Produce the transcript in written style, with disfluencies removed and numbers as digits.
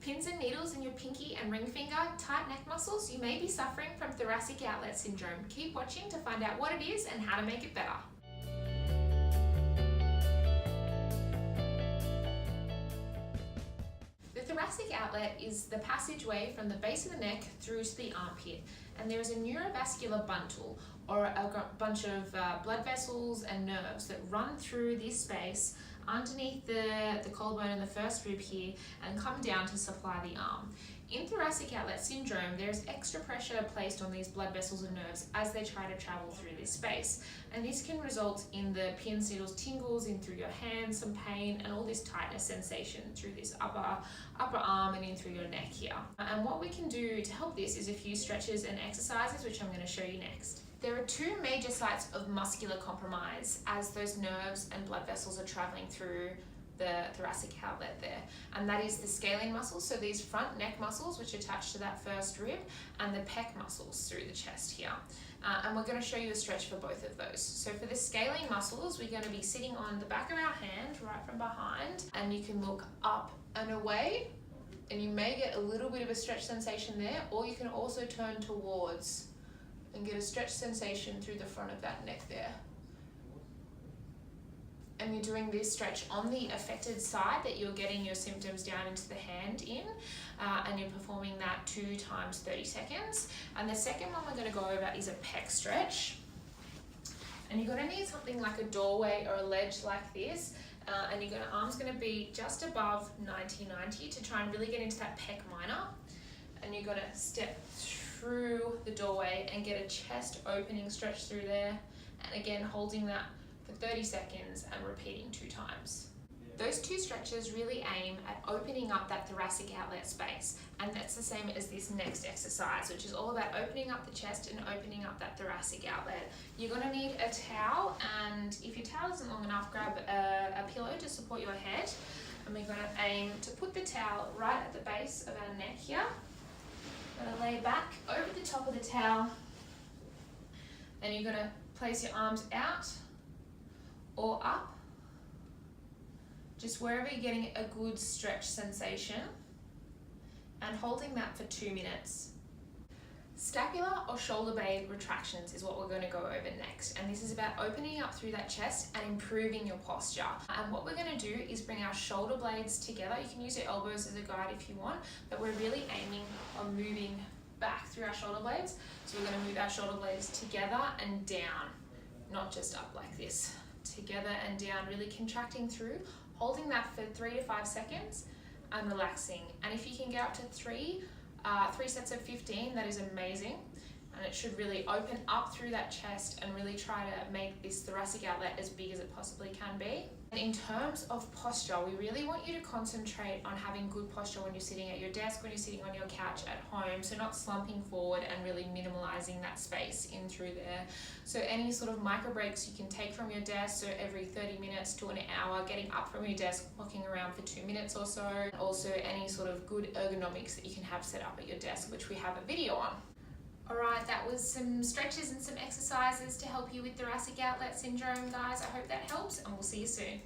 Pins and needles in your pinky and ring finger, tight neck muscles, you may be suffering from thoracic outlet syndrome. Keep watching to find out what it is and how to make it better. The thoracic outlet is the passageway from the base of the neck through to the armpit, and there is a neurovascular bundle or a bunch of blood vessels and nerves that run through this space underneath the collarbone and the first rib here and come down to supply the arm. In thoracic outlet syndrome, there's extra pressure placed on these blood vessels and nerves as they try to travel through this space. And this can result in the pins, needles, tingles in through your hands, some pain, and all this tightness sensation through this upper arm and in through your neck here. And what we can do to help this is a few stretches and exercises, which I'm going to show you next. There are two major sites of muscular compromise as those nerves and blood vessels are traveling through the thoracic outlet there, and that is the scalene muscles, so these front neck muscles which attach to that first rib, and the pec muscles through the chest here. And we're going to show you a stretch for both of those. So for the scalene muscles, we're going to be sitting on the back of our hand right from behind, and you can look up and away, and you may get a little bit of a stretch sensation there, or you can also turn towards and get a stretch sensation through the front of that neck there. And you're doing this stretch on the affected side that you're getting your symptoms down into the hand in, and you're performing that 2 times 30 seconds. And the second one we're going to go over is a pec stretch. And you're going to need something like a doorway or a ledge like this, and your arm's going to be just above 90 to try and really get into that pec minor. And you're going to step through the doorway and get a chest opening stretch through there, and again holding that for 30 seconds and repeating 2 times. Those 2 stretches really aim at opening up that thoracic outlet space, and that's the same as this next exercise, which is all about opening up the chest and opening up that thoracic outlet. You're going to need a towel, and if your towel isn't long enough, grab a pillow to support your head, and we're going to aim to put the towel right at the base of our neck here. Going to lay back over the top of the towel, and you're going to place your arms out or up, just wherever you're getting a good stretch sensation, and holding that for 2 minutes. Scapular or shoulder blade retractions is what we're going to go over next, and this is about opening up through that chest and improving your posture. And what we're going to do is bring our shoulder blades together. You can use your elbows as a guide if you want, but we're really aiming on moving back through our shoulder blades. So we're going to move our shoulder blades together and down, not just up like this. Together and down, really contracting through, holding that for 3 to 5 seconds and relaxing. And if you can get up to 3 sets of 15, that is amazing, and it should really open up through that chest and really try to make this thoracic outlet as big as it possibly can be. And in terms of posture, we really want you to concentrate on having good posture when you're sitting at your desk, when you're sitting on your couch at home, so not slumping forward and really minimalizing that space in through there. So any sort of micro breaks you can take from your desk, so every 30 minutes to an hour, getting up from your desk, walking around for 2 minutes or so. Also any sort of good ergonomics that you can have set up at your desk, which we have a video on. Alright, that was some stretches and some exercises to help you with thoracic outlet syndrome, guys. I hope that helps, and we'll see you soon.